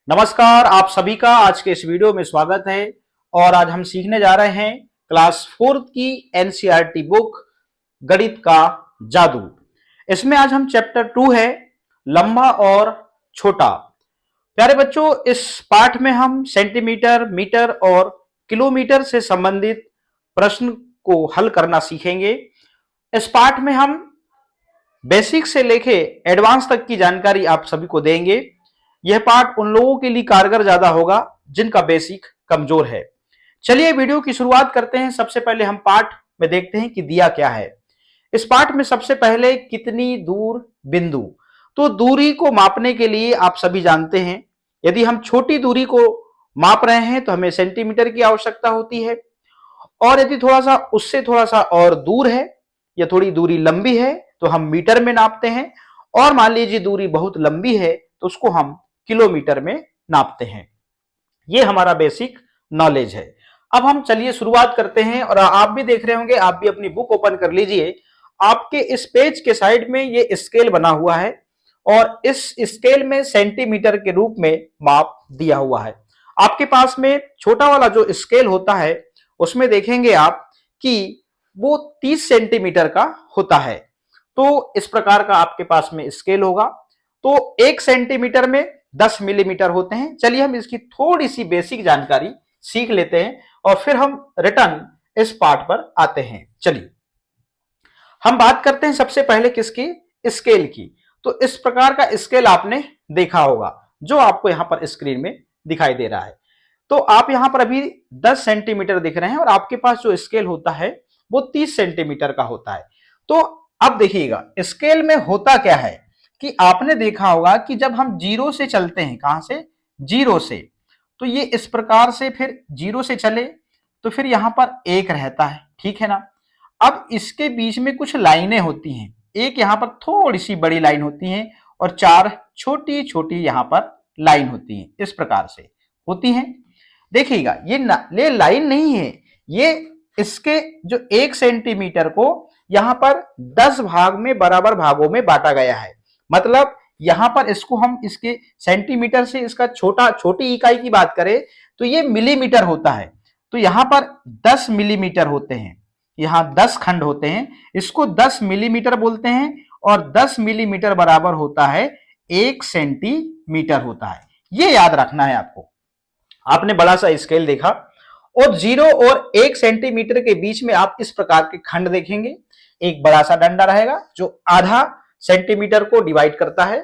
नमस्कार, आप सभी का आज के इस वीडियो में स्वागत है। और आज हम सीखने जा रहे हैं क्लास 4 की एनसीईआरटी बुक गणित का जादू। इसमें आज हम चैप्टर 2 है लंबा और छोटा। प्यारे बच्चों, इस पाठ में हम सेंटीमीटर, मीटर और किलोमीटर से संबंधित प्रश्न को हल करना सीखेंगे। इस पाठ में हम बेसिक से लेके एडवांस तक की जानकारी आप सभी को देंगे। यह पाठ उन लोगों के लिए कारगर ज्यादा होगा जिनका बेसिक कमजोर है। चलिए वीडियो की शुरुआत करते हैं। सबसे पहले हम पाठ में देखते हैं कि दिया क्या है। इस पाठ में सबसे पहले कितनी दूर बिंदु। तो दूरी को मापने के लिए आप सभी जानते हैं, यदि हम छोटी दूरी को माप रहे हैं तो हमें सेंटीमीटर की आवश्यकता होती है, और यदि थोड़ा सा उससे थोड़ा सा और दूर है या थोड़ी दूरी लंबी है तो हम मीटर में नापते हैं, और मान लीजिए दूरी बहुत लंबी है तो उसको हम किलोमीटर में नापते हैं। ये हमारा बेसिक नॉलेज है। अब हम चलिए शुरुआत करते हैं। और आप भी देख रहे होंगे, आप भी अपनी बुक ओपन कर लीजिए। आपके इस पेज के साइड में ये स्केल बना हुआ है और इस स्केल में सेंटीमीटर के रूप में माप दिया हुआ है। आपके पास में छोटा वाला जो स्केल होता है उसमें देखेंगे आप कि वो 30 सेंटीमीटर का होता है। तो इस प्रकार का आपके पास में स्केल होगा। तो 1 सेंटीमीटर में 10 मिलीमीटर होते हैं। चलिए हम इसकी थोड़ी सी बेसिक जानकारी सीख लेते हैं और फिर हम रिटर्न इस पार्ट पर आते हैं। चलिए हम बात करते हैं सबसे पहले किसकी, स्केल की। तो इस प्रकार का स्केल आपने देखा होगा जो आपको यहां पर स्क्रीन में दिखाई दे रहा है। तो आप यहां पर अभी 10 सेंटीमीटर दिख रहे हैं और आपके पास जो स्केल होता है वो 30 सेंटीमीटर का होता है। तो अब देखिएगा स्केल में होता क्या है कि आपने देखा होगा कि जब हम जीरो से चलते हैं, कहां से, जीरो से, तो ये इस प्रकार से फिर जीरो से चले तो फिर यहां पर एक रहता है, ठीक है ना। अब इसके बीच में कुछ लाइनें होती हैं, एक यहां पर थोड़ी सी बड़ी लाइन होती है और 4 छोटी छोटी यहां पर लाइन होती है, इस प्रकार से होती हैं। देखिएगा ये लाइन नहीं है, ये इसके जो 1 सेंटीमीटर को यहां पर 10 भाग में बराबर भागों में बांटा गया है। मतलब यहां पर इसको हम इसके सेंटीमीटर से इसका छोटी इकाई की बात करें तो ये मिलीमीटर होता है। तो यहां पर 10 मिलीमीटर होते हैं, यहां 10 खंड होते हैं, इसको 10 मिलीमीटर बोलते हैं। और 10 मिलीमीटर बराबर होता है 1 सेंटीमीटर होता है। ये याद रखना है आपको। आपने बड़ा सा स्केल देखा और 0 और 1 सेंटीमीटर के बीच में आप इस प्रकार के खंड देखेंगे। एक बड़ा सा डंडा रहेगा जो आधा सेंटीमीटर को डिवाइड करता है,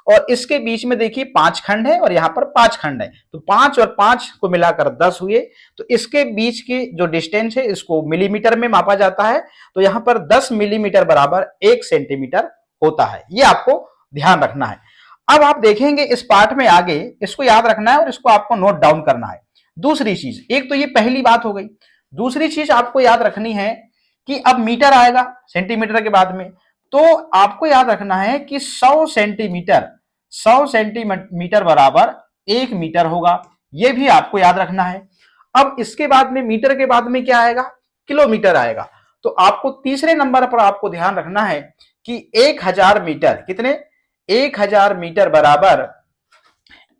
और इसके बीच में देखिए 5 खंड है और यहां पर 5 खंड है। तो 5 और 5 को मिलाकर 10 हुए। तो इसके बीच की जो डिस्टेंस है इसको मिलीमीटर में मापा जाता है। तो यहां पर 10 मिलीमीटर बराबर 1 सेंटीमीटर होता है। ये आपको ध्यान रखना है। अब आप देखेंगे इस पाठ में आगे इसको याद रखना है और इसको आपको नोट डाउन करना है। दूसरी चीज, एक तो ये पहली बात हो गई। दूसरी चीज आपको याद रखनी है कि अब मीटर आएगा सेंटीमीटर के बाद में, तो आपको याद रखना है कि 100 सेंटीमीटर बराबर 1 मीटर होगा। यह भी आपको याद रखना है। अब इसके बाद में मीटर के बाद में क्या आएगा, किलोमीटर आएगा। तो आपको तीसरे नंबर पर आपको ध्यान रखना है कि 1000 मीटर, कितने, 1000 मीटर बराबर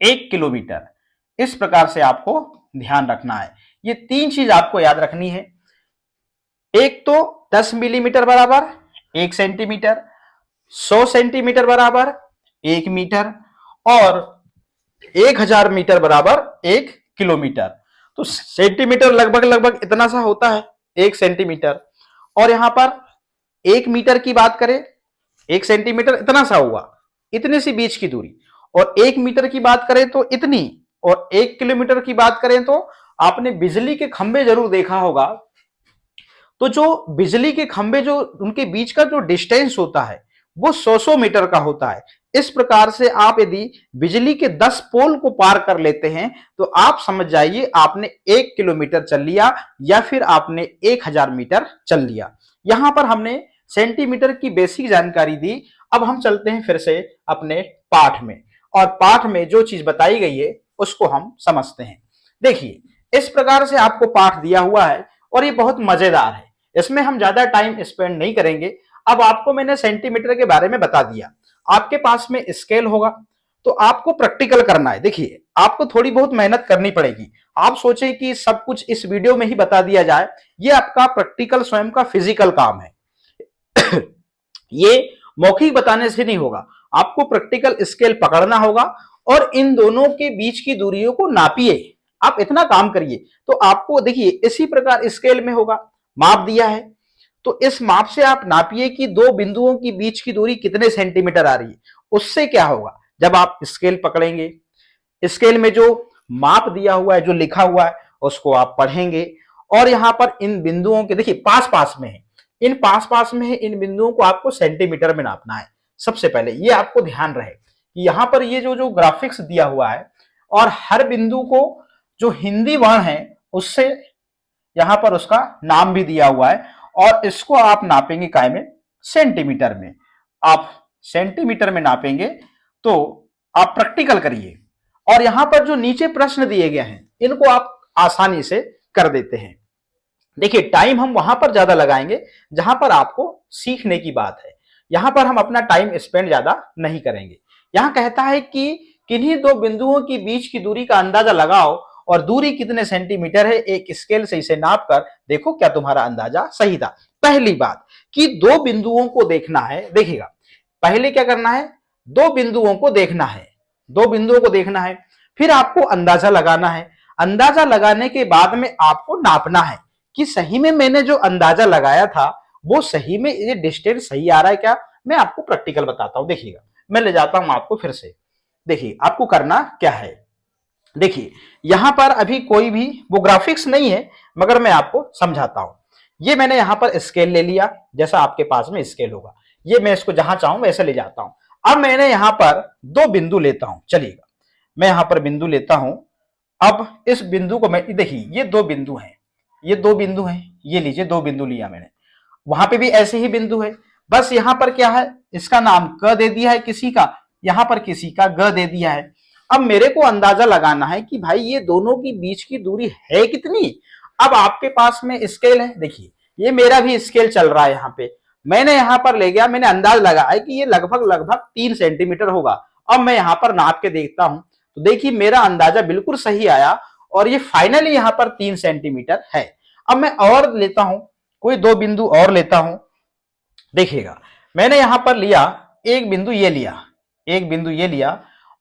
1 किलोमीटर। इस प्रकार से आपको ध्यान रखना है। ये 3 चीज आपको याद रखनी है। एक तो 10 मिलीमीटर बराबर 1 सेंटीमीटर, 100 सेंटीमीटर बराबर 1 मीटर, और 1000 मीटर बराबर 1 किलोमीटर। तो सेंटीमीटर लगभग इतना सा होता है 1 सेंटीमीटर, और यहां पर 1 मीटर की बात करें, 1 सेंटीमीटर इतना सा हुआ, इतनी सी बीच की दूरी। और 1 मीटर की बात करें तो इतनी, और 1 किलोमीटर की बात करें तो आपने बिजली के खंभे जरूर देखा होगा। तो जो बिजली के खंभे जो उनके बीच का जो डिस्टेंस होता है वो 100 मीटर का होता है। इस प्रकार से आप यदि बिजली के 10 पोल को पार कर लेते हैं तो आप समझ जाइए आपने 1 किलोमीटर चल लिया या फिर आपने 1000 मीटर चल लिया। यहां पर हमने सेंटीमीटर की बेसिक जानकारी दी। अब हम चलते हैं फिर से अपने पाठ में, और पाठ में जो चीज बताई गई है उसको हम समझते हैं। देखिए इस प्रकार से आपको पाठ दिया हुआ है और ये बहुत मजेदार है। इसमें हम ज्यादा टाइम स्पेंड नहीं करेंगे। अब आपको मैंने सेंटीमीटर के बारे में बता दिया, आपके पास में स्केल होगा तो आपको प्रैक्टिकल करना है। देखिए आपको थोड़ी बहुत मेहनत करनी पड़ेगी। आप सोचें कि सब कुछ इस वीडियो में ही बता दिया जाए, ये आपका प्रैक्टिकल स्वयं का फिजिकल काम है। ये मौखिक बताने से नहीं होगा, आपको प्रैक्टिकल स्केल पकड़ना होगा और इन दोनों के बीच की दूरियों को नापिए। आप इतना काम करिए तो आपको देखिए इसी प्रकार स्केल में होगा, माप दिया है तो इस माप से आप नापिए कि दो बिंदुओं के बीच की दूरी कितने सेंटीमीटर आ रही है। उससे क्या होगा, जब आप स्केल पकड़ेंगे, स्केल में जो माप दिया हुआ है, जो लिखा हुआ है, उसको आप पढ़ेंगे और यहां पर इन बिंदुओं के देखिए पास पास में है, इन पास पास में है, इन बिंदुओं को आपको सेंटीमीटर में नापना है। सबसे पहले ये आपको ध्यान रहे कि यहां पर ये जो जो ग्राफिक्स दिया हुआ है और हर बिंदु को जो हिंदी वर्ण है उससे यहां पर उसका नाम भी दिया हुआ है और इसको आप नापेंगे काय में, सेंटीमीटर में। आप सेंटीमीटर में नापेंगे तो आप प्रैक्टिकल करिए और यहां पर जो नीचे प्रश्न दिए गए हैं इनको आप आसानी से कर देते हैं। देखिए टाइम हम वहां पर ज्यादा लगाएंगे जहां पर आपको सीखने की बात है, यहां पर हम अपना टाइम स्पेंड ज्यादा नहीं करेंगे। यहां कहता है कि किन्हीं दो बिंदुओं के बीच की दूरी का अंदाजा लगाओ और दूरी कितने सेंटीमीटर है, एक स्केल से इसे नाप कर देखो क्या तुम्हारा अंदाजा सही था। पहली बात कि दो बिंदुओं को देखना है, देखिएगा पहले क्या करना है, दो बिंदुओं को देखना है, दो बिंदुओं को देखना है, फिर आपको अंदाजा लगाना है। अंदाजा लगाने के बाद में आपको नापना है कि सही में मैंने जो अंदाजा लगाया था वो सही में ये डिस्टेंस सही आ रहा है क्या। मैं आपको प्रैक्टिकल बताता हूं, देखिएगा मैं ले जाता हूं आपको फिर से। देखिए आपको करना क्या है, देखिए यहां पर अभी कोई भी वो ग्राफिक्स नहीं है मगर मैं आपको समझाता हूं। ये मैंने यहां पर स्केल ले लिया, जैसा आपके पास में स्केल होगा, ये मैं इसको जहां चाहूं वैसे ले जाता हूं। अब मैंने यहां पर दो बिंदु लेता हूं, चलिएगा मैं यहां पर बिंदु लेता हूं। अब इस बिंदु को मैं, देखिए ये दो बिंदु हैं, ये दो बिंदु हैं, ये लीजिए दो बिंदु लिया मैंने, वहां पे भी ऐसे ही बिंदु है, बस यहां पर क्या है, इसका नाम क दे दिया है किसी का, यहां पर किसी का ग दे दिया है। अब मेरे को अंदाजा लगाना है कि भाई ये दोनों की बीच की दूरी है कितनी। अब आपके पास में स्केल है, देखिए ये मेरा भी स्केल चल रहा है, यहां पे मैंने यहां पर ले गया, मैंने अंदाज लगाया कि ये लगभग लगभग 3 सेंटीमीटर होगा। अब मैं यहां पर नाप के देखता हूं तो देखिए मेरा अंदाजा बिल्कुल सही आया और ये फाइनली यहां पर 3 सेंटीमीटर है। अब मैं और लेता हूं, कोई दो बिंदु और लेता हूं, देखिएगा मैंने यहां पर लिया एक बिंदु, ये लिया एक बिंदु, ये लिया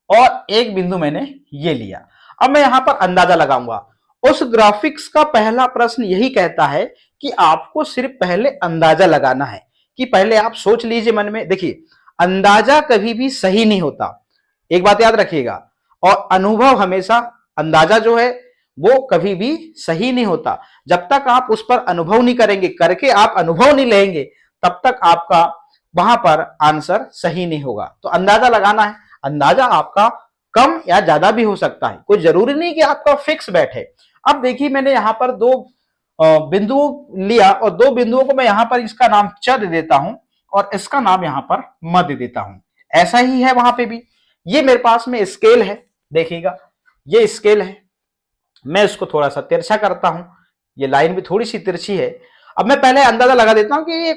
और एक बिंदु मैंने ये लिया। अब मैं यहां पर अंदाजा लगाऊंगा। उस ग्राफिक्स का पहला प्रश्न यही कहता है कि आपको सिर्फ पहले अंदाजा लगाना है, कि पहले आप सोच लीजिए मन में। देखिए अंदाजा कभी भी सही नहीं होता, एक बात याद रखिएगा, और अनुभव हमेशा, अंदाजा जो है वो कभी भी सही नहीं होता। जब तक आप उस पर अनुभव नहीं करेंगे, करके आप अनुभव नहीं लेंगे, तब तक आपका वहां पर आंसर सही नहीं होगा। तो अंदाजा लगाना है, अंदाजा आपका कम या ज्यादा भी हो सकता है, कोई जरूरी नहीं कि आपका फिक्स बैठे। अब देखिए मैंने यहां पर दो बिंदु लिया और दो बिंदुओं को मैं यहां पर इसका नाम च दे देता हूं और इसका नाम यहां पर म दे देता हूं। ऐसा ही है वहां पे भी, ये मेरे पास में स्केल है, देखिएगा ये स्केल है, मैं इसको थोड़ा सा तिरछा करता हूं, ये लाइन भी थोड़ी सी तिरछी है। अब मैं पहले अंदाजा लगा देता हूं कि ये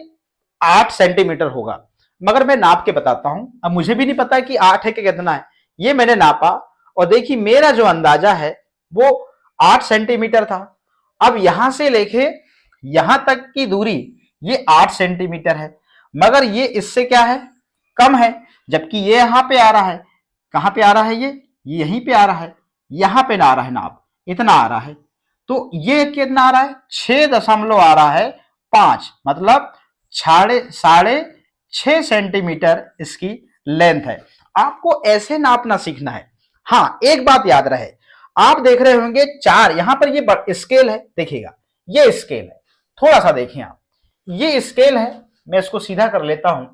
8 सेंटीमीटर होगा, मगर मैं नाप के बताता हूं। अब मुझे भी नहीं पता कि 8 है कि कितना है, ये मैंने नापा और देखिए मेरा जो अंदाजा है वो 8 सेंटीमीटर था। अब यहां से लेके यहां तक की दूरी ये 8 सेंटीमीटर है, मगर ये इससे क्या है, कम है, जबकि ये यहां पे आ रहा है। कहां पे आ रहा है, ये यहीं पे आ रहा है, यहां पे ना आ रहा है नाप, इतना आ रहा है। तो ये कितना आ रहा है, 6 दशमलव आ रहा है 5, मतलब साढ़े 6 सेंटीमीटर इसकी लेंथ है। आपको ऐसे नापना सीखना है। हाँ एक बात याद रहे, आप देख रहे होंगे 4, यहां पर ये स्केल है, देखिएगा ये स्केल है, थोड़ा सा देखिए आप, ये स्केल है, मैं इसको सीधा कर लेता हूं।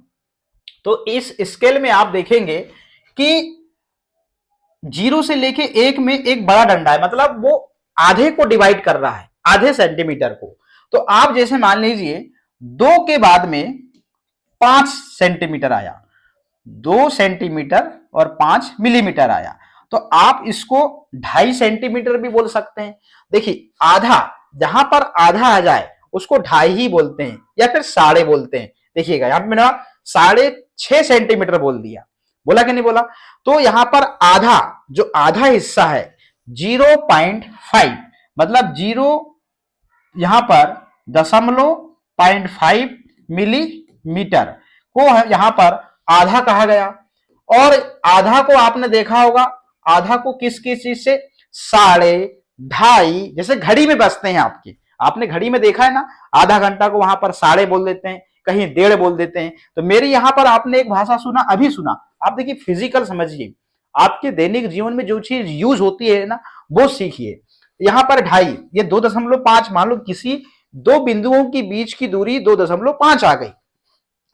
तो इस स्केल में आप देखेंगे कि 0 से लेके 1 में एक बड़ा डंडा है, मतलब वो आधे को डिवाइड कर रहा है, आधे सेंटीमीटर को। तो आप जैसे मान लीजिए 2 के बाद में 5 सेंटीमीटर आया, 2 सेंटीमीटर और 5 मिलीमीटर आया, तो आप इसको 2.5 सेंटीमीटर भी बोल सकते हैं। देखिए आधा, जहां पर आधा आ जाए उसको 2.5 ही बोलते हैं या फिर साढ़े बोलते हैं। देखिएगा यहां पर मैंने 6.5 सेंटीमीटर बोल दिया, बोला कि नहीं बोला। तो यहां पर आधा जो आधा हिस्सा है 0.5, मतलब 0 यहां पर 0.5 मिलीमीटर को यहां पर आधा कहा गया। और आधा को आपने देखा होगा, आधा को किस किस चीज से, साढ़े, ढाई, जैसे घड़ी में बजते हैं आपके, आपने घड़ी में देखा है ना, आधा घंटा को वहां पर साढ़े बोल देते हैं, कहीं डेढ़ बोल देते हैं। तो मेरी यहां पर आपने एक भाषा सुना, अभी सुना, आप देखिए फिजिकल समझिए, आपके दैनिक जीवन में जो चीज यूज होती है ना वो सीखिए। यहां पर ढाई, ये 2.5, मान लो किसी दो बिंदुओं की बीच की दूरी 2.5 आ गई,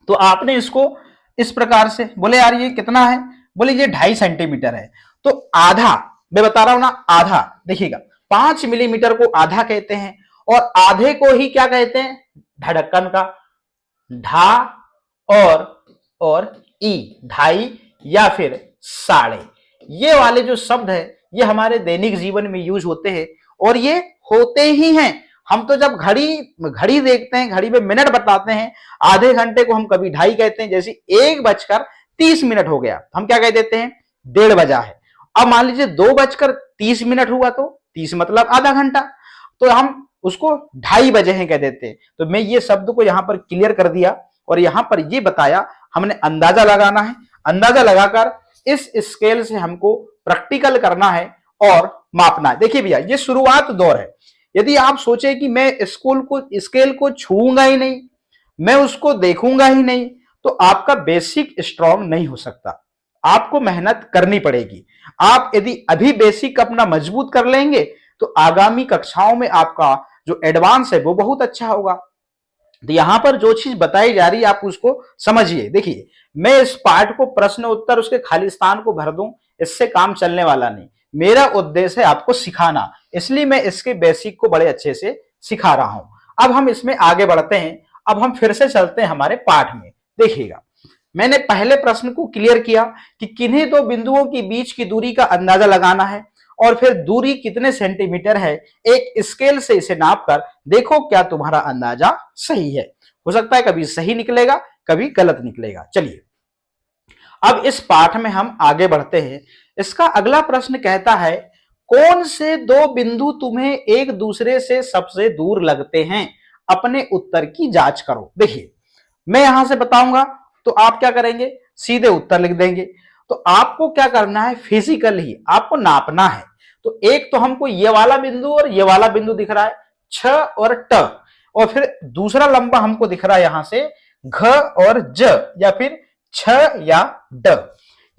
तो आपने इसको इस प्रकार से बोले, यार ये कितना है, बोले ये 2.5 सेंटीमीटर है। तो आधा, मैं बता रहा हूं ना, आधा देखिएगा, 5 मिलीमीटर को आधा कहते हैं, और आधे को ही क्या कहते हैं, धड़कन का ढा और ई, ढाई या फिर साढ़े। ये वाले जो शब्द है ये हमारे दैनिक जीवन में यूज होते हैं, और ये होते ही हैं। हम तो जब घड़ी देखते हैं, घड़ी में मिनट बताते हैं, आधे घंटे को हम कभी 2.5 कहते हैं, जैसे 1:30 हो गया, हम क्या कह देते हैं, 1:30 बजा है। अब मान लीजिए 2:30 हुआ, तो 30 मतलब आधा घंटा, तो हम उसको 2:30 बजे हैं कह देते हैं। तो मैं ये शब्द को यहां पर क्लियर कर दिया, और यहां पर ये बताया हमने अंदाजा लगाना है, अंदाजा लगाकर इस स्केल से हमको प्रैक्टिकल करना है और मापना है। देखिए भैया, ये शुरुआत दौर है। यदि आप सोचे कि मैं स्केल को छूंगा ही नहीं, मैं उसको देखूंगा ही नहीं, तो आपका बेसिक स्ट्रांग नहीं हो सकता, आपको मेहनत करनी पड़ेगी। आप यदि अभी बेसिक अपना मजबूत कर लेंगे तो आगामी कक्षाओं में आपका जो एडवांस है वो बहुत अच्छा होगा। तो यहां पर जो चीज बताई जा रही है आप उसको समझिए। देखिए, मैं इस पार्ट को प्रश्न उत्तर उसके खाली स्थान को भर दूं, इससे काम चलने वाला नहीं। मेरा उद्देश्य है आपको सिखाना, इसलिए मैं इसके बेसिक को बड़े अच्छे से सिखा रहा हूं। अब हम इसमें आगे बढ़ते हैं, अब हम फिर से चलते हैं हमारे पाठ में। देखिएगा, मैंने पहले प्रश्न को क्लियर किया कि किन्हीं दो बिंदुओं के बीच की दूरी का अंदाजा लगाना है, और फिर दूरी कितने सेंटीमीटर है, एक स्केल से इसे नापकर देखो क्या तुम्हारा अंदाजा सही है। हो सकता है कभी सही निकलेगा, कभी गलत निकलेगा। चलिए, अब इस पाठ में हम आगे बढ़ते हैं। इसका अगला प्रश्न कहता है, कौन से दो बिंदु तुम्हें एक दूसरे से सबसे दूर लगते हैं, अपने उत्तर की जांच करो। देखिए, मैं यहां से बताऊंगा तो आप क्या करेंगे, सीधे उत्तर लिख देंगे। तो आपको क्या करना है, फिजिकल ही आपको नापना है। तो एक तो हमको ये वाला बिंदु और ये वाला बिंदु दिख रहा है, छ और ट, और फिर दूसरा लंबा हमको दिख रहा है यहां से घ और ज, या फिर छ या ड।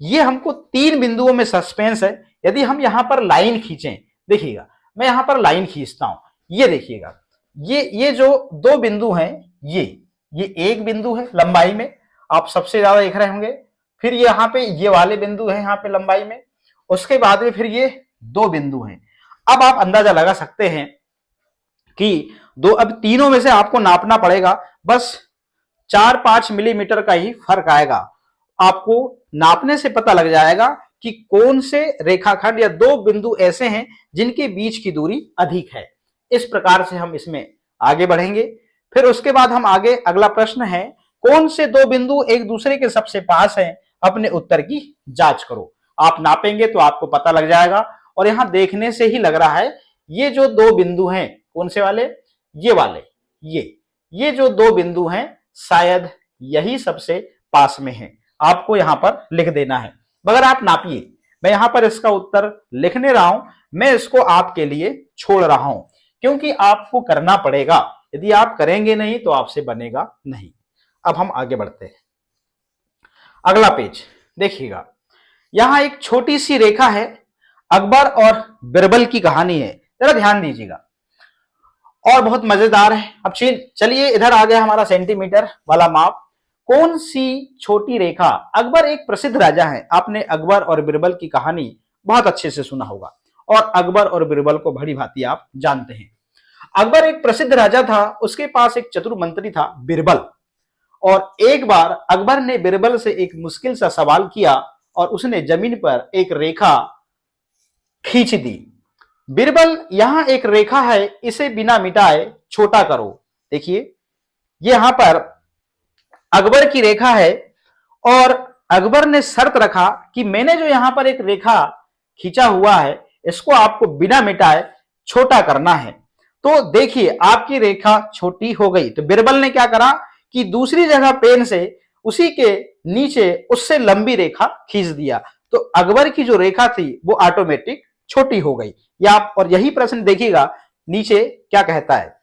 ये हमको 3 बिंदुओं में सस्पेंस है। यदि हम यहां पर लाइन खींचें, देखिएगा मैं यहां पर लाइन खींचता हूं, ये देखिएगा, ये जो 2 बिंदु हैं, ये एक बिंदु है लंबाई में, आप सबसे ज्यादा देख रहे होंगे। फिर यहाँ पे ये वाले बिंदु है यहाँ पे लंबाई में, उसके बाद में फिर ये 2 बिंदु हैं। अब आप अंदाजा लगा सकते हैं कि अब तीनों में से आपको नापना पड़ेगा, बस 4-5 मिलीमीटर का ही फर्क आएगा। आपको नापने से पता लग जाएगा कि कौन से रेखाखंड या 2 बिंदु ऐसे हैं जिनके बीच की दूरी अधिक है। इस प्रकार से हम इसमें आगे बढ़ेंगे। फिर उसके बाद हम आगे, अगला प्रश्न है, कौन से 2 बिंदु एक दूसरे के सबसे पास हैं, अपने उत्तर की जांच करो। आप नापेंगे तो आपको पता लग जाएगा, और यहां देखने से ही लग रहा है ये जो 2 बिंदु हैं, कौन से वाले, ये वाले, ये जो 2 बिंदु हैं शायद यही सबसे पास में है। आपको यहां पर लिख देना है, मगर आप नापिए। मैं यहां पर इसका उत्तर लिखने रहा हूं, मैं इसको आपके लिए छोड़ रहा हूं, क्योंकि आपको करना पड़ेगा। यदि आप करेंगे नहीं तो आपसे बनेगा नहीं। अब हम आगे बढ़ते हैं। अगला पेज देखिएगा, यहां एक छोटी सी रेखा है, अकबर और बिरबल की कहानी है, जरा ध्यान दीजिएगा, और बहुत मजेदार है। अब चलिए, इधर आ गया हमारा सेंटीमीटर वाला माप। कौन सी छोटी रेखा, अकबर एक प्रसिद्ध राजा है, आपने अकबर और बिरबल की कहानी बहुत अच्छे से सुना होगा, और अकबर और बिरबल को भली भांति आप जानते हैं। अकबर एक प्रसिद्ध राजा था, उसके पास एक चतुर मंत्री था बिरबल, और एक बार अकबर ने बिरबल से एक मुश्किल सा सवाल किया, और उसने जमीन पर एक रेखा खींच दी। बिरबल, यहां एक रेखा है, इसे बिना मिटाए छोटा करो। देखिए, ये यहां पर अकबर की रेखा है, और अकबर ने शर्त रखा कि मैंने जो यहां पर एक रेखा खींचा हुआ है इसको आपको बिना मिटाए छोटा करना है। तो देखिए आपकी रेखा छोटी हो गई, तो बिरबल ने क्या करा कि दूसरी जगह पेन से उसी के नीचे उससे लंबी रेखा खींच दिया, तो अकबर की जो रेखा थी वो ऑटोमेटिक छोटी हो गई। या और यही प्रश्न देखिएगा नीचे क्या कहता है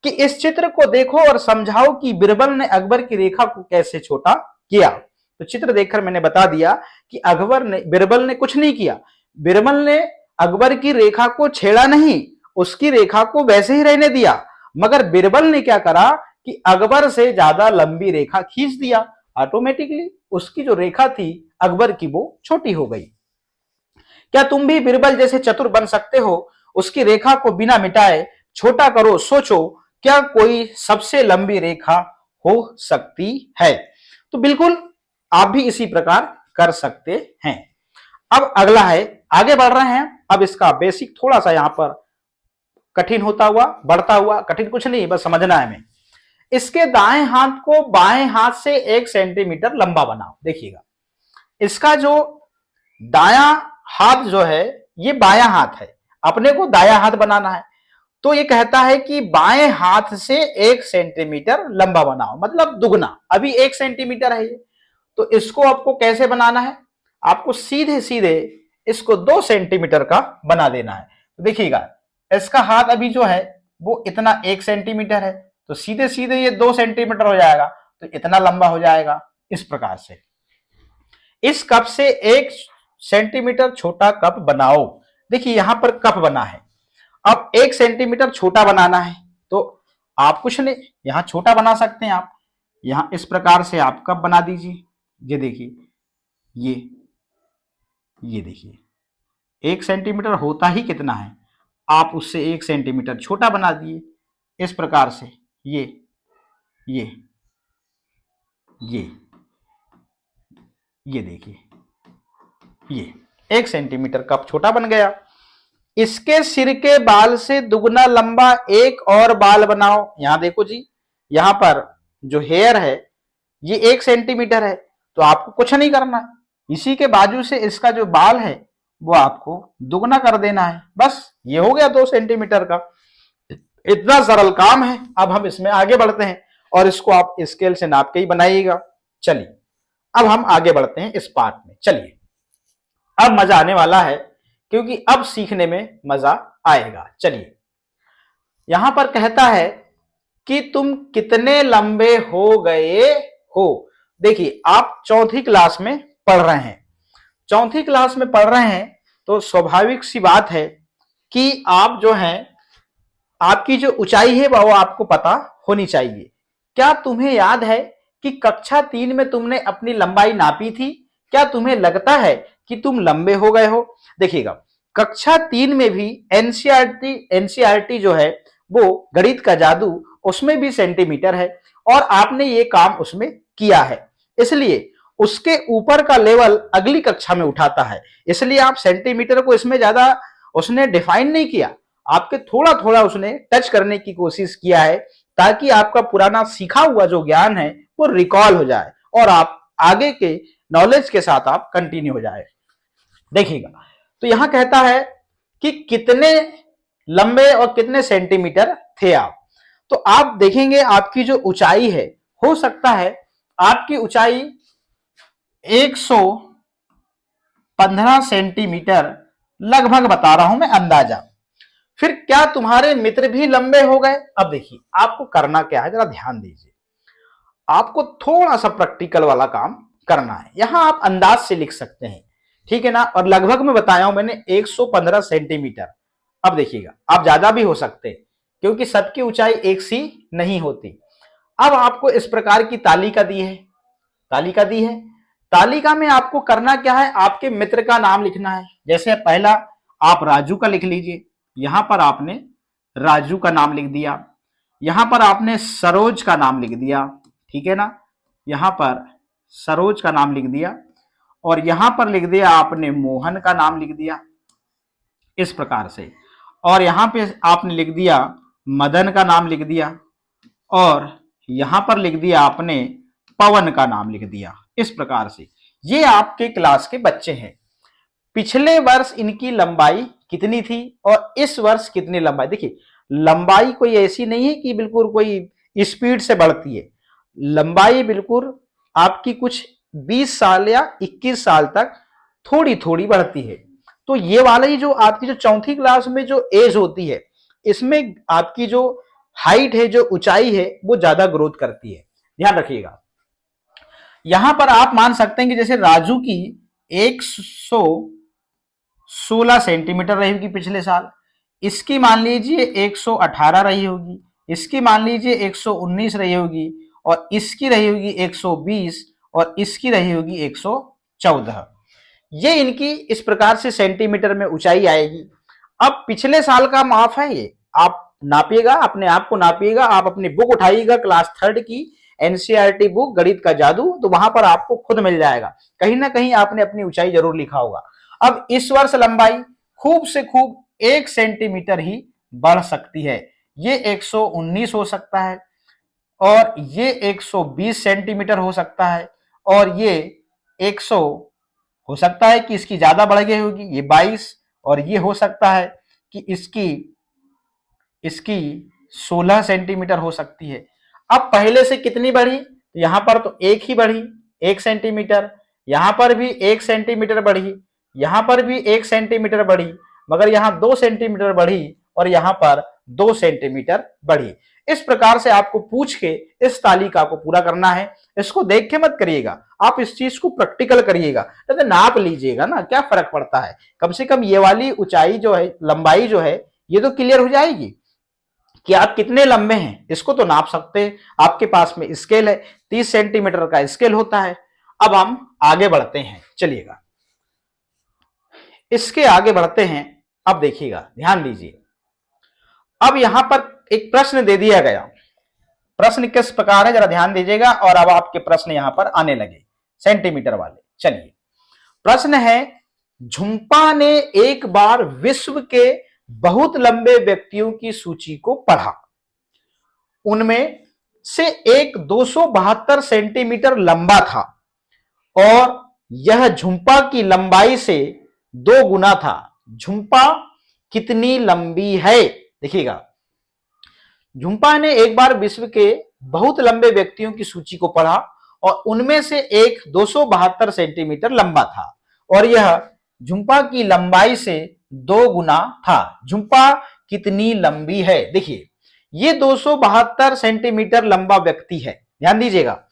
कि इस चित्र को देखो और समझाओ कि बिरबल ने अकबर की रेखा को कैसे छोटा किया। तो चित्र देखकर मैंने बता दिया कि बिरबल ने कुछ नहीं किया। बिरबल ने अकबर की रेखा को छेड़ा नहीं, उसकी रेखा को वैसे ही रहने दिया, मगर बिरबल ने क्या करा कि अकबर से ज्यादा लंबी रेखा खींच दिया, ऑटोमेटिकली उसकी जो रेखा थी अकबर की वो छोटी हो गई। क्या तुम भी बिरबल जैसे चतुर बन सकते हो? उसकी रेखा को बिना मिटाए छोटा करो, सोचो क्या कोई सबसे लंबी रेखा हो सकती है? तो बिल्कुल आप भी इसी प्रकार कर सकते हैं। अब अगला है, आगे बढ़ रहे हैं। अब इसका बेसिक थोड़ा सा यहां पर कठिन होता हुआ बढ़ता हुआ, कठिन कुछ नहीं, बस समझना है हमें। इसके दाएं हाथ को बाएं हाथ से 1 सेंटीमीटर लंबा बनाओ। देखिएगा इसका जो दाया हाथ जो है ये बायां हाथ है, अपने को दाया हाथ बनाना है, तो ये कहता है कि बाएं हाथ से 1 सेंटीमीटर लंबा बनाओ, मतलब दुगना। अभी 1 सेंटीमीटर है ये, तो इसको आपको कैसे बनाना है? आपको सीधे सीधे इसको 2 सेंटीमीटर का बना देना है। तो देखिएगा इसका हाथ अभी जो है वो इतना 1 सेंटीमीटर है, तो सीधे सीधे ये 2 सेंटीमीटर हो जाएगा, तो इतना लंबा हो जाएगा। इस प्रकार से इस कप से 1 सेंटीमीटर छोटा कप बनाओ। देखिए यहां पर कप बना है, अब 1 सेंटीमीटर छोटा बनाना है, तो आप कुछ नहीं यहां छोटा बना सकते हैं। आप यहां इस प्रकार से आप कप बना दीजिए। ये देखिए ये देखिए 1 सेंटीमीटर होता ही कितना है, आप उससे 1 सेंटीमीटर छोटा बना दिए इस प्रकार से। ये ये ये ये देखिए ये 1 सेंटीमीटर कप छोटा बन गया। इसके सिर के बाल से दुगना लंबा एक और बाल बनाओ। यहां देखो जी, यहां पर जो हेयर है ये 1 सेंटीमीटर है, तो आपको कुछ नहीं करना है, इसी के बाजू से इसका जो बाल है वो आपको दुगना कर देना है, बस ये हो गया 2 सेंटीमीटर का। इतना सरल काम है। अब हम इसमें आगे बढ़ते हैं और इसको आप स्केल से नाप के ही बनाइएगा। चलिए अब हम आगे बढ़ते हैं इस पार्ट में। चलिए अब मजा आने वाला है, क्योंकि अब सीखने में मजा आएगा। चलिए यहां पर कहता है कि तुम कितने लंबे हो गए हो। देखिए आप चौथी क्लास में पढ़ रहे हैं, चौथी क्लास में पढ़ रहे हैं, तो स्वाभाविक सी बात है कि आप जो हैं आपकी जो ऊंचाई है वो आपको पता होनी चाहिए। क्या तुम्हें याद है कि कक्षा 3 में तुमने अपनी लंबाई नापी थी? क्या तुम्हें लगता है कि तुम लंबे हो गए हो? देखिएगा कक्षा 3 में भी एनसीईआरटी जो है वो गणित का जादू, उसमें भी सेंटीमीटर है और आपने ये काम उसमें किया है, इसलिए उसके ऊपर का लेवल अगली कक्षा में उठाता है। इसलिए आप सेंटीमीटर को इसमें ज्यादा उसने डिफाइन नहीं किया, आपके थोड़ा थोड़ा उसने टच करने की कोशिश किया है, ताकि आपका पुराना सीखा हुआ जो ज्ञान है वो रिकॉल हो जाए और आप आगे के नॉलेज के साथ आप कंटिन्यू हो जाए। देखिएगा तो यहां कहता है कि कितने लंबे और कितने सेंटीमीटर थे आप। तो आप देखेंगे आपकी जो ऊंचाई है, हो सकता है आपकी ऊंचाई 115 सेंटीमीटर लगभग बता रहा हूं मैं अंदाजा। फिर क्या तुम्हारे मित्र भी लंबे हो गए? अब देखिए आपको करना क्या है, जरा ध्यान दीजिए, आपको थोड़ा सा प्रैक्टिकल वाला काम करना है। यहां आप अंदाज से लिख सकते हैं, ठीक है ना, और लगभग में बताया हूं मैंने 115 सेंटीमीटर। अब देखिएगा आप ज्यादा भी हो सकते हैं, क्योंकि सबकी ऊंचाई एक सी नहीं होती। अब आपको इस प्रकार की तालिका दी है, तालिका दी है, तालिका में आपको करना क्या है, आपके मित्र का नाम लिखना है। जैसे पहला आप राजू का लिख लीजिए, यहां पर आपने राजू का नाम लिख दिया, यहां पर आपने सरोज का नाम लिख दिया, ठीक है ना, यहां पर सरोज का नाम लिख दिया, और यहां पर लिख दिया आपने मोहन का नाम लिख दिया इस प्रकार से, और यहां पे आपने लिख दिया मदन का नाम लिख दिया, और यहां पर लिख दिया आपने पवन का नाम लिख दिया इस प्रकार से। ये आपके क्लास के बच्चे हैं। पिछले वर्ष इनकी लंबाई कितनी थी और इस वर्ष कितनी लंबाई। देखिए लंबाई कोई ऐसी नहीं है कि बिल्कुल कोई स्पीड से बढ़ती है, लंबाई बिल्कुल आपकी कुछ 20 साल या 21 साल तक थोड़ी थोड़ी बढ़ती है। तो ये वाला ही जो आपकी जो चौथी क्लास में जो एज होती है, इसमें आपकी जो हाइट है, जो ऊंचाई है, वो ज्यादा ग्रोथ करती है। ध्यान रखिएगा। यहां पर आप मान सकते हैं कि जैसे राजू की 116 सेंटीमीटर रही होगी पिछले साल, इसकी मान लीजिए 118 रही होगी, इसकी मान लीजिए 119 रही होगी, और इसकी रही होगी 120, और इसकी रही होगी 114। ये इनकी इस प्रकार से सेंटीमीटर में ऊंचाई आएगी। अब पिछले साल का माप है ये, आप नापिएगा, अपने आप को नापिएगा, आप अपनी बुक उठाइएगा क्लास थर्ड की एनसीईआरटी बुक गणित का जादू, तो वहां पर आपको खुद मिल जाएगा, कहीं ना कहीं आपने अपनी ऊंचाई जरूर लिखा होगा। अब इस वर्ष लंबाई खूब से खूब 1 सेंटीमीटर ही बढ़ सकती है, ये 119 हो सकता है, और ये 120 सेंटीमीटर हो सकता है, और ये 100 हो सकता है कि इसकी ज्यादा बढ़ गई होगी, ये 22, और ये हो सकता है कि इसकी इसकी 16 सेंटीमीटर हो सकती है। अब पहले से कितनी बढ़ी, यहां पर तो एक ही बढ़ी 1 सेंटीमीटर, यहां पर भी 1 सेंटीमीटर बढ़ी, यहां पर भी 1 सेंटीमीटर बढ़ी, मगर यहां 2 सेंटीमीटर बढ़ी, और यहां पर 2 सेंटीमीटर बढ़ी। इस प्रकार से आपको पूछ के इस तालिका को पूरा करना है। इसको देख के मत करिएगा, आप इस चीज को प्रैक्टिकल करिएगा, तो नाप लीजिएगा ना, क्या फर्क पड़ता है। कम से कम ये वाली ऊंचाई जो है, लंबाई जो है, ये तो क्लियर हो जाएगी कि आप कितने लंबे हैं, इसको तो नाप सकते हैं। आपके पास में स्केल है, 30 सेंटीमीटर का स्केल होता है। अब हम आगे बढ़ते हैं, चलिएगा इसके आगे बढ़ते हैं। अब देखिएगा, ध्यान दीजिए। अब यहां पर एक प्रश्न दे दिया गया, प्रश्न किस प्रकार है जरा ध्यान दीजिएगा, और अब आपके प्रश्न यहां पर आने लगे सेंटीमीटर वाले। चलिए प्रश्न है, झुंपा ने एक बार विश्व के बहुत लंबे व्यक्तियों की सूची को पढ़ा, उनमें से एक 272 सेंटीमीटर लंबा था और यह झुंपा की लंबाई से 2 गुना था। झुंपा कितनी लंबी है। देखिएगा, झुंपा ने एक बार विश्व के बहुत लंबे व्यक्तियों की सूची को पढ़ा और उनमें से एक 272 सेंटीमीटर लंबा था और यह झुंपा की लंबाई से 2 गुना था। झुंपा कितनी लंबी है। देखिए, ये 272 सेंटीमीटर लंबा व्यक्ति है। ध्यान दीजिएगा,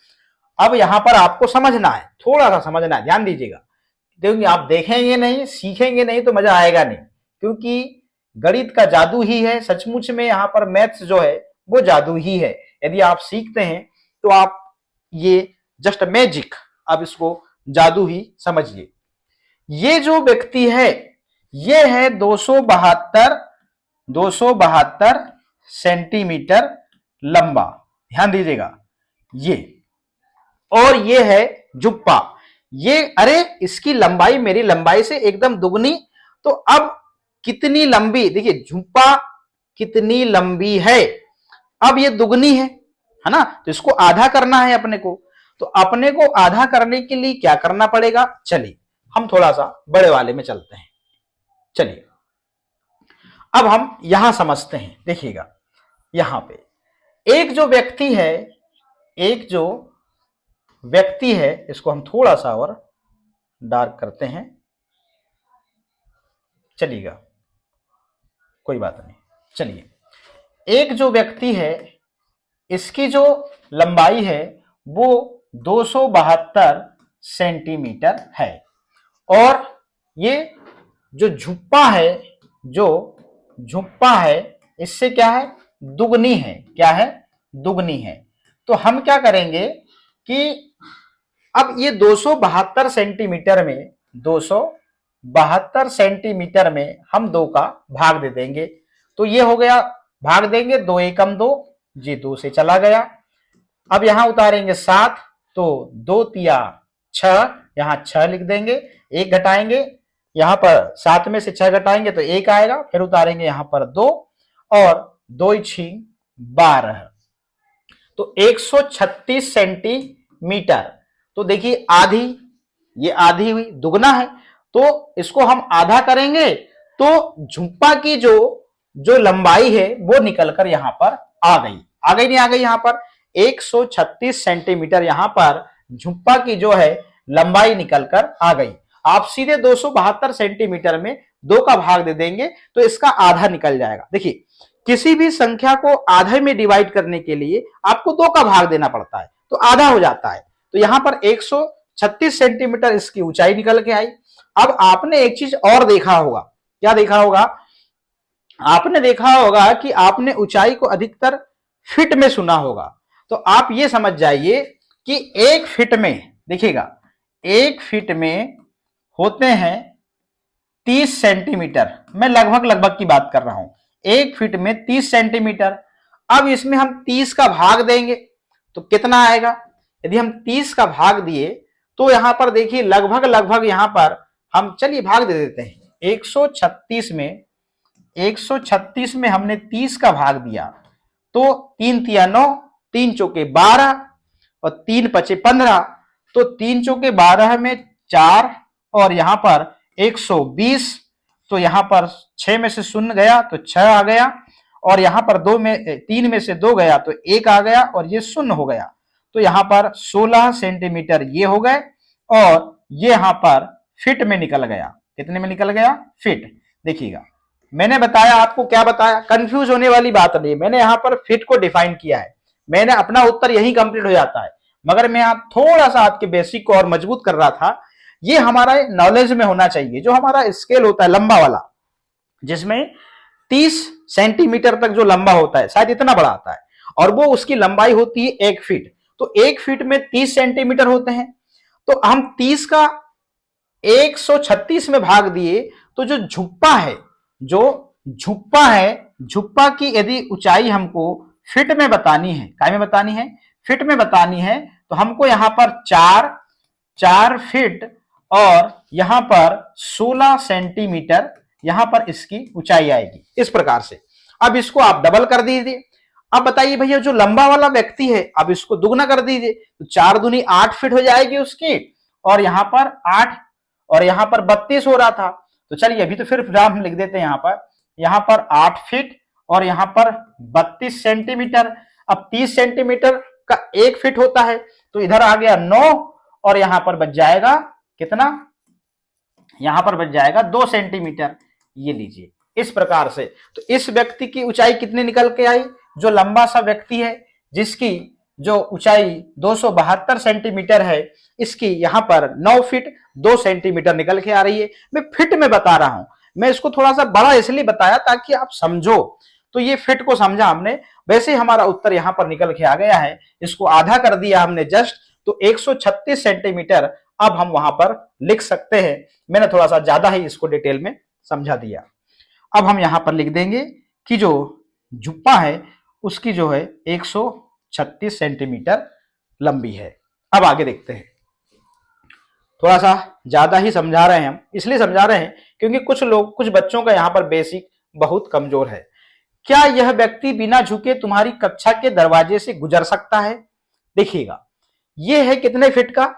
अब यहां पर आपको समझना है, थोड़ा सा समझना है, ध्यान दीजिएगा, क्योंकि आप देखेंगे नहीं, सीखेंगे नहीं तो मजा आएगा नहीं, क्योंकि गणित का जादू ही है सचमुच में। यहां पर मैथ्स जो है वो जादू ही है। यदि आप सीखते हैं तो आप ये जस्ट मैजिक, अब इसको जादू ही समझिए। ये जो व्यक्ति है ये है 272 सेंटीमीटर लंबा। ध्यान दीजिएगा, ये, और ये है झुंपा। ये, अरे इसकी लंबाई मेरी लंबाई से एकदम दुगनी, तो अब कितनी लंबी, देखिए झुंपा कितनी लंबी है, अब ये दुगनी है ना, तो इसको आधा करना है अपने को। तो अपने को आधा करने के लिए क्या करना पड़ेगा, चलिए हम थोड़ा सा बड़े वाले में चलते हैं। चलिए अब हम यहां समझते हैं। देखिएगा, यहां पे एक जो व्यक्ति है, एक जो व्यक्ति है, इसको हम थोड़ा सा और डार्क करते हैं। चलिएगा, कोई बात नहीं। चलिए, एक जो व्यक्ति है इसकी जो लंबाई है वो 272 सेंटीमीटर है और ये जो झुंपा है, जो झुंपा है इससे क्या है, दुगनी है। क्या है, दुगनी है। तो हम क्या करेंगे कि अब ये 272 सेंटीमीटर में, 272 सेंटीमीटर में हम 2 का भाग दे देंगे, तो ये हो गया, भाग देंगे, 2 एकम 2, जी 2 से चला गया। अब यहां उतारेंगे 7, तो 2 तिया 6, यहां 6 लिख देंगे, 1 घटाएंगे, यहां पर 7 में से 6 घटाएंगे तो 1 आएगा, फिर उतारेंगे यहां पर 2, और 2 6 12, तो 136 सेंटीमीटर। तो देखिए आधी, ये आधी हुई, दुगना है, तो इसको हम आधा करेंगे तो झुप्पा की जो जो लंबाई है वो निकलकर यहां पर आ गई। आ गई नहीं आ गई? यहां पर 136 सेंटीमीटर यहां पर झुप्पा की जो है लंबाई निकलकर आ गई। आप सीधे 272 सेंटीमीटर में 2 का भाग दे देंगे तो इसका आधा निकल जाएगा। देखिए, किसी भी संख्या को आधे में डिवाइड करने के लिए आपको 2 का भाग देना पड़ता है तो आधा हो जाता है। तो यहां पर 136 सेंटीमीटर इसकी ऊंचाई निकल के आई। अब आपने एक चीज और देखा होगा। क्या देखा होगा? आपने देखा होगा कि आपने ऊंचाई को अधिकतर फीट में सुना होगा। तो आप ये समझ जाइए कि 1 फीट में, देखिएगा, 1 फीट में होते हैं 30 सेंटीमीटर। मैं लगभग लगभग की बात कर रहा हूं। 1 फीट में 30 सेंटीमीटर। अब इसमें हम 30 का भाग देंगे तो कितना आएगा? यदि हम 30 का भाग दिए तो यहां पर देखिए लगभग लगभग यहां पर हम, चलिए भाग दे देते हैं। 136 में हमने 30 का भाग दिया तो 3 तिया 9, 3 चौके 12 और 3 पचे 15। तो 3 चौके 12 में 4 और यहां पर 120। तो यहां पर 6 में से 0 गया तो 6 आ गया और यहां पर 3 में से 2 गया तो 1 आ गया और ये 0 हो गया। तो यहां पर 16 सेंटीमीटर ये हो गए और ये यहां पर फीट में निकल गया। कितने में निकल गया? फीट। देखिएगा, मैंने बताया आपको, क्या बताया? कंफ्यूज होने वाली बात नहीं। मैंने यहां पर फीट को डिफाइन किया है। मैंने अपना उत्तर यही कंप्लीट हो जाता है, मगर मैं आप थोड़ा सा आपके बेसिक को और मजबूत कर रहा था। ये हमारा नॉलेज में होना चाहिए। जो हमारा स्केल होता है लंबा वाला, जिसमें 30 सेंटीमीटर तक जो लंबा होता है, शायद इतना बड़ा आता है, और वो उसकी लंबाई होती है 1 फीट। तो 1 फीट में 30 सेंटीमीटर होते हैं। तो हम 30 का 136 में भाग दिए तो जो झुप्पा है, झुप्पा की यदि ऊंचाई हमको फीट में बतानी है, काय में बतानी है? फीट में बतानी है। तो हमको यहां पर 4 फीट और यहां पर 16 सेंटीमीटर यहां पर इसकी ऊंचाई आएगी, इस प्रकार से। अब इसको आप डबल कर दीजिए। अब बताइए भैया, जो लंबा वाला व्यक्ति है, अब इसको दुगना कर दीजिए तो 4 दूनी 8 फीट हो जाएगी उसकी, और यहां पर 8 और यहां पर 32 हो रहा था। तो चलिए अभी तो फिर हम लिख देते हैं यहां पर 8 फीट और यहां पर 32 सेंटीमीटर। अब 30 सेंटीमीटर का 1 फीट होता है तो इधर आ गया 9 और यहां पर बच जाएगा कितना? यहां पर बच जाएगा 2 सेंटीमीटर। ये लीजिए, इस प्रकार से। तो इस व्यक्ति की ऊंचाई कितनी निकल के आई? जो लंबा सा व्यक्ति है, जिसकी जो ऊंचाई 272 सेंटीमीटर है, इसकी यहां पर 9 फीट 2 सेंटीमीटर निकल के आ रही है। मैं फिट में बता रहा हूं। मैं इसको थोड़ा सा बड़ा इसलिए बताया ताकि आप समझो। तो ये फिट को समझा हमने। वैसे हमारा उत्तर यहां पर निकल के आ गया है। इसको आधा कर दिया हमने जस्ट, तो 136 सेंटीमीटर अब हम वहां पर लिख सकते हैं। मैंने थोड़ा सा ज्यादा ही इसको डिटेल में समझा दिया। अब हम यहां पर लिख देंगे कि जो झुप्पा है उसकी जो है 136 सेंटीमीटर लंबी है। अब आगे देखते हैं। थोड़ा सा ज्यादा ही समझा रहे हैं हम, इसलिए समझा रहे हैं क्योंकि कुछ बच्चों का यहां पर बेसिक बहुत कमजोर है। क्या यह व्यक्ति बिना झुके तुम्हारी कक्षा के दरवाजे से गुजर सकता है? देखिएगा, यह है कितने फीट का?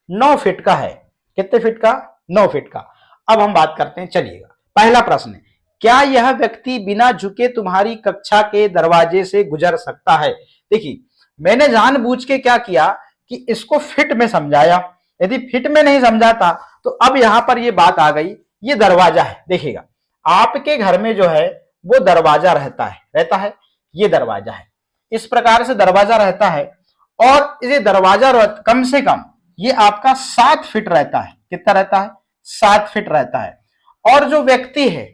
9 फीट का है। कितने फीट का? 9 फीट का। अब हम बात करते हैं, चलिएगा। पहला प्रश्न है, क्या यह व्यक्ति बिना झुके तुम्हारी कक्षा के दरवाजे से गुजर सकता है? देखिए, मैंने जानबूझ के क्या किया कि इसको फिट में समझाया। यदि फिट में नहीं समझाता तो अब यहां पर ये बात आ गई। ये दरवाजा है। देखिएगा, आपके घर में जो है वो दरवाजा रहता है। ये दरवाजा है, इस प्रकार से दरवाजा रहता है और ये दरवाजा कम से कम ये आपका 7 फीट रहता है। कितना रहता है? 7 फीट रहता है। और जो व्यक्ति है,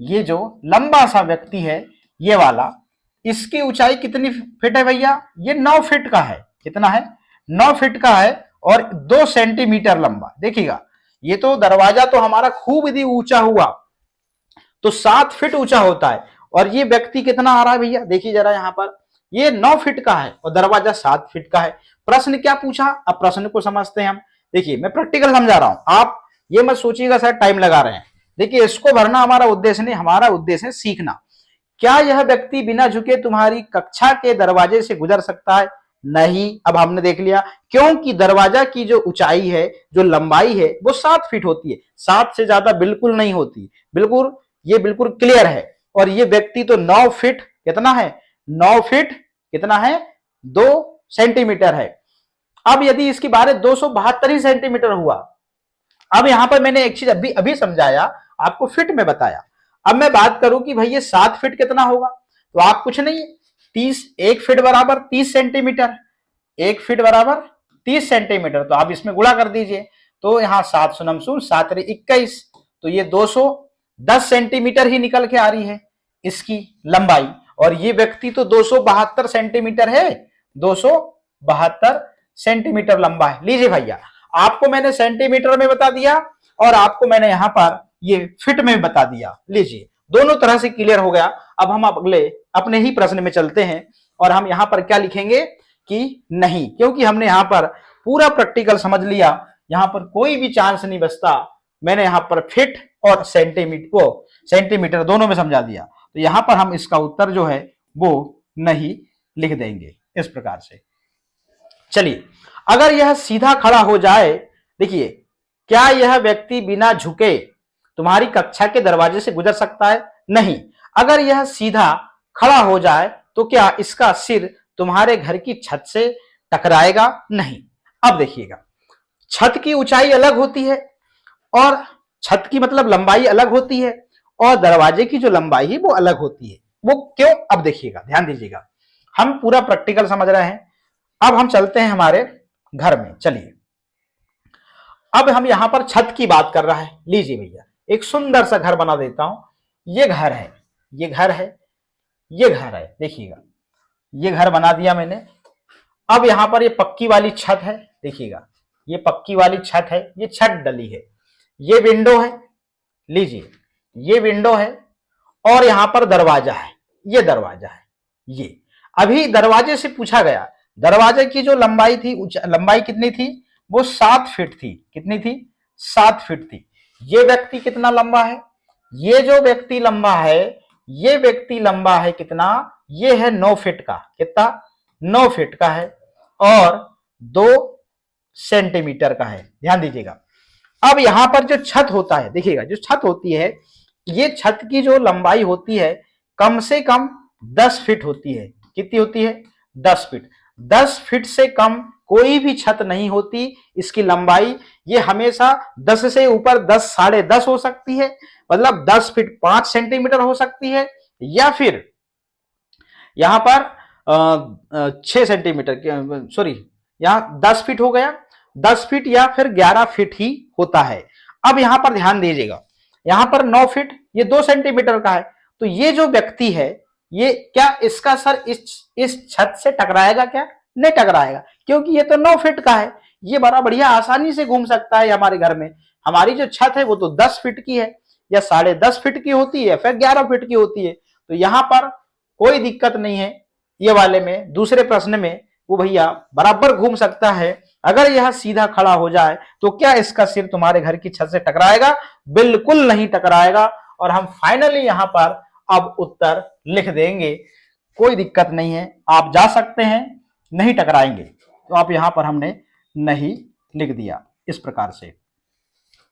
ये जो लंबा सा व्यक्ति है, ये वाला, इसकी ऊंचाई कितनी फीट है भैया? ये 9 फीट का है। कितना है? 9 फीट का है और 2 सेंटीमीटर लंबा। देखिएगा, ये तो दरवाजा तो हमारा खूब यदि ऊंचा हुआ तो 7 फीट ऊंचा होता है, और ये व्यक्ति कितना आ रहा है भैया? देखिए जरा, यहां पर ये 9 फीट का है और दरवाजा 7 फीट का है। प्रश्न क्या पूछा? अब प्रश्न को समझते हैं हम। देखिए, मैं प्रैक्टिकल समझा रहा हूं, आप ये मत सोचिएगा सर टाइम लगा रहे हैं। देखिए, इसको भरना हमारा उद्देश्य नहीं, हमारा उद्देश्य है सीखना। क्या यह व्यक्ति बिना झुके तुम्हारी कक्षा के दरवाजे से गुजर सकता है? नहीं, अब हमने देख लिया, क्योंकि दरवाजा की जो ऊंचाई है, जो लंबाई है, वो 7 फीट होती है, 7 से ज्यादा बिल्कुल नहीं होती। बिल्कुल, ये बिल्कुल क्लियर है। और ये व्यक्ति तो 9 फीट कितना है, 9 फीट कितना है, 2 सेंटीमीटर है। अब यदि इसकी बारे 272 ही सेंटीमीटर हुआ। अब यहां पर मैंने एक चीज अभी अभी समझाया, आपको फिट में बताया। अब मैं बात करूं कि भाई ये 7 फीट कितना होगा, तो आप कुछ नहीं, 30, 1 फीट बराबर 30 सेंटीमीटर, 1 फीट बराबर 30 सेंटीमीटर, तो आप इसमें गुणा कर दीजिए। तो यहाँ 7 सुनम शून्य, 7×21, तो ये 210 सेंटीमीटर ही निकल के आ रही है इसकी लंबाई। और ये व्यक्ति तो 272 सेंटीमीटर है, 272 सेंटीमीटर लंबा है। लीजिए भैया, आपको मैंने सेंटीमीटर में बता दिया और आपको मैंने यहां पर ये फिट में बता दिया। लीजिए, दोनों तरह से क्लियर हो गया। अब हम अगले अपने ही प्रश्न में चलते हैं और हम यहां पर क्या लिखेंगे कि नहीं, क्योंकि हमने यहां पर पूरा प्रैक्टिकल समझ लिया, यहां पर कोई भी चांस नहीं बचता। मैंने यहां पर फिट और सेंटीमीटर दोनों में समझा दिया, तो यहां पर हम इसका उत्तर जो है वो नहीं लिख देंगे इस प्रकार से। चलिए, अगर यह सीधा खड़ा हो जाए, देखिए, क्या यह व्यक्ति बिना झुके तुम्हारी कक्षा के दरवाजे से गुजर सकता है? नहीं। अगर यह सीधा खड़ा हो जाए तो क्या इसका सिर तुम्हारे घर की छत से टकराएगा? नहीं। अब देखिएगा, छत की ऊंचाई अलग होती है और छत की मतलब लंबाई अलग होती है और दरवाजे की जो लंबाई है वो अलग होती है। वो क्यों? अब देखिएगा, ध्यान दीजिएगा, हम पूरा प्रैक्टिकल समझ रहे हैं। अब हम चलते हैं हमारे घर में। चलिए, अब हम यहां पर छत की बात कर रहा है। लीजिए भैया, एक सुंदर सा घर बना देता हूं। ये घर है, ये घर है, ये घर है, देखिएगा, ये घर बना दिया मैंने। अब यहां पर ये पक्की वाली छत है, देखिएगा, ये पक्की वाली छत है, ये छत डली है, ये विंडो है, लीजिए, ये विंडो है और यहां पर दरवाजा है, ये दरवाजा है। ये अभी दरवाजे से पूछा गया, दरवाजे की जो लंबाई थी, लंबाई कितनी थी, वो 7 फीट थी। कितनी थी? 7 फीट थी। ये व्यक्ति कितना लंबा है? ये जो व्यक्ति लंबा है, ये व्यक्ति लंबा है कितना? ये है 9 फीट का। कितना? 9 फीट का है और 2 सेंटीमीटर का है। ध्यान दीजिएगा। अब यहां पर जो छत होता है, देखिएगा, जो छत होती है, ये छत की जो लंबाई होती है कम से कम 10 फीट होती है। कितनी होती है? 10 फीट। 10 फीट से कम कोई भी छत नहीं होती। इसकी लंबाई ये हमेशा 10 से ऊपर 10, 10.5 हो सकती है, मतलब 10 फीट 5 सेंटीमीटर हो सकती है, या फिर यहां पर 6 सेंटीमीटर, सॉरी, यहां 10 फीट हो गया, 10 फीट या फिर 11 फीट ही होता है। अब यहां पर ध्यान दीजिएगा, यहां पर 9 फीट, ये 2 सेंटीमीटर का है, तो ये जो व्यक्ति है, ये क्या इसका सर इस छत से टकराएगा? क्या नहीं टकराएगा, क्योंकि ये तो 9 फीट का है। ये बड़ा बढ़िया आसानी से घूम सकता है हमारे घर में। हमारी जो छत है वो तो 10 फीट की है, या 10.5 फीट की होती है, फिर 11 फीट की होती है, तो यहां पर कोई दिक्कत नहीं है। ये वाले में, दूसरे प्रश्न में, वो भैया बराबर घूम सकता है। अगर यह सीधा खड़ा हो जाए तो क्या इसका सिर तुम्हारे घर की छत से टकराएगा? बिल्कुल नहीं टकराएगा। और हम फाइनली यहां पर अब उत्तर लिख देंगे, कोई दिक्कत नहीं है, आप जा सकते हैं, नहीं टकराएंगे। तो आप यहां पर हमने नहीं लिख दिया इस प्रकार से।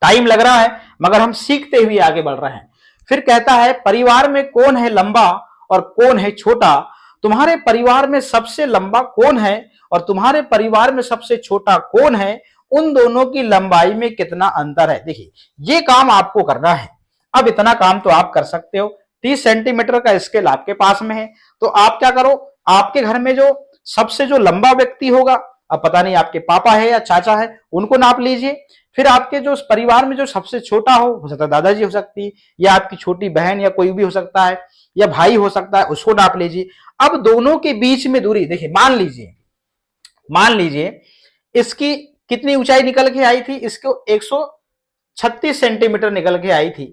टाइम लग रहा है मगर हम सीखते हुए आगे बढ़ रहे हैं। फिर कहता है, परिवार में कौन है लंबा और कौन है छोटा? तुम्हारे परिवार में सबसे लंबा कौन है और तुम्हारे परिवार में सबसे छोटा कौन है? उन दोनों की लंबाई में कितना अंतर है? देखिए, ये काम आपको करना है। अब इतना काम तो आप कर सकते हो, 30 सेंटीमीटर का स्केल आपके पास में है, तो आप क्या करो, आपके घर में जो सबसे जो लंबा व्यक्ति होगा, अब पता नहीं आपके पापा है या चाचा है, उनको नाप लीजिए। फिर आपके जो परिवार में जो सबसे छोटा हो सकता है दादाजी हो सकती है, या आपकी छोटी बहन, या कोई भी हो सकता है, या भाई हो सकता है, उसको नाप लीजिए। अब दोनों के बीच में दूरी देखिए, मान लीजिए इसकी कितनी ऊंचाई निकल के आई थी, इसको 136 सेंटीमीटर निकल के आई थी,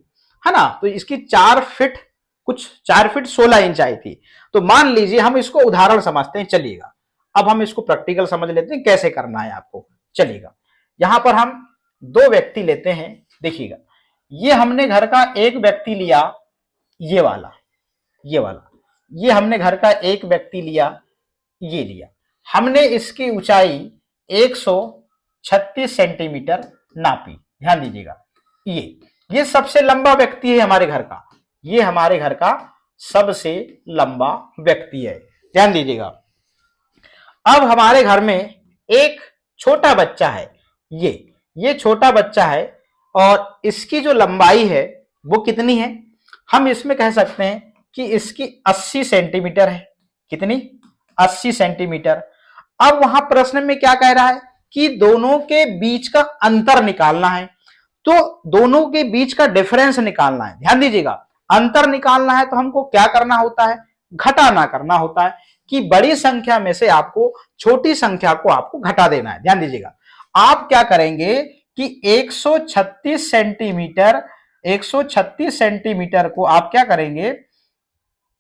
है ना? तो इसकी 4 फीट 16 इंच आई थी। तो मान लीजिए, हम इसको उदाहरण समझते हैं, चलिएगा। अब हम इसको प्रैक्टिकल समझ लेते हैं कैसे करना है आपको। चलिएगा, यहां पर हम 2 व्यक्ति लेते हैं, देखिएगा, ये हमने घर का एक व्यक्ति लिया, ये वाला, ये हमने घर का एक व्यक्ति लिया, ये लिया। हमने इसकी ऊंचाई 136 सेंटीमीटर नापी। ध्यान दीजिएगा, ये सबसे लंबा व्यक्ति है हमारे घर का, ये हमारे घर का सबसे लंबा व्यक्ति है। ध्यान दीजिएगा। अब हमारे घर में एक छोटा बच्चा है, ये छोटा बच्चा है और इसकी जो लंबाई है वो कितनी है? हम इसमें कह सकते हैं कि इसकी 80 सेंटीमीटर है। कितनी? 80 सेंटीमीटर। अब वहां प्रश्न में क्या कह रहा है कि दोनों के बीच का अंतर निकालना है, तो दोनों के बीच का डिफरेंस निकालना है। ध्यान दीजिएगा, अंतर निकालना है तो हमको क्या करना होता है? घटाना करना होता है कि बड़ी संख्या में से आपको छोटी संख्या को आपको घटा देना है। ध्यान दीजिएगा, आप क्या करेंगे कि 136 सेंटीमीटर को आप क्या करेंगे,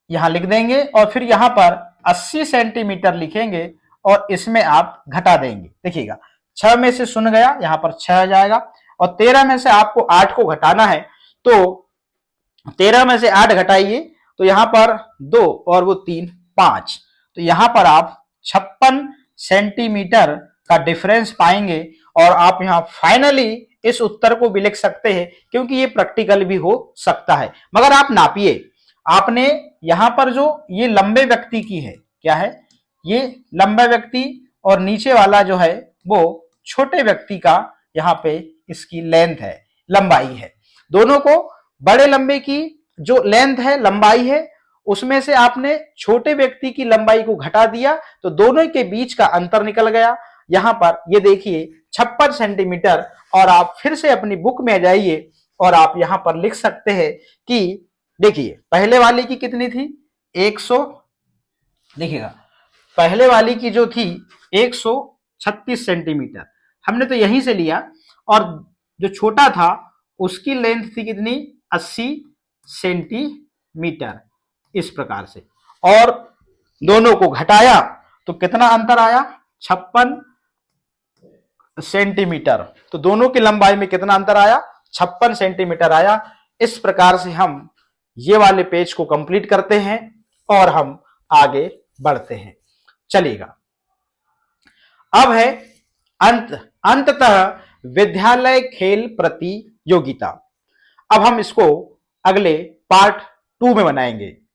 यहां लिख देंगे और फिर यहां पर 80 सेंटीमीटर लिखेंगे और इसमें आप घटा देंगे। देखिएगा, 6 में से शून्य गया, यहां पर 6 आ जाएगा और 13 में से आपको 8 को घटाना है, तो 13 में से 8 घटाइए तो यहां पर 2 और वो 3, 5, तो यहां पर आप 56 सेंटीमीटर का डिफरेंस पाएंगे और आप यहां फाइनली इस उत्तर को भी लिख सकते हैं, क्योंकि ये प्रैक्टिकल भी हो सकता है। मगर आप नापिए, आपने यहां पर जो ये लंबे व्यक्ति की है, क्या है? ये लंबा व्यक्ति और नीचे वाला जो है वो छोटे व्यक्ति का यहां पे इसकी लेंथ है, लंबाई है। दोनों को बड़े लंबे की जो लेंथ है, लंबाई है, उसमें से आपने छोटे व्यक्ति की लंबाई को घटा दिया तो दोनों के बीच का अंतर निकल गया। यहां पर ये देखिए 56 सेंटीमीटर, और आप फिर से अपनी बुक में जाइए और आप यहां पर लिख सकते हैं कि देखिए पहले वाली की कितनी थी? 100, देखिएगा पहले वाली की जो थी 136 सेंटीमीटर, हमने तो यहीं से लिया, और जो छोटा था उसकी लेंथ थी कितनी? 80 सेंटीमीटर, इस प्रकार से। और दोनों को घटाया तो कितना अंतर आया? 56 सेंटीमीटर। तो दोनों की लंबाई में कितना अंतर आया? 56 सेंटीमीटर आया। इस प्रकार से हम ये वाले पेज को कंप्लीट करते हैं और हम आगे बढ़ते हैं। चलिएगा, अब है अंततः विद्यालय खेल प्रतियोगिता। अब हम इसको अगले पार्ट 2 में बनाएंगे।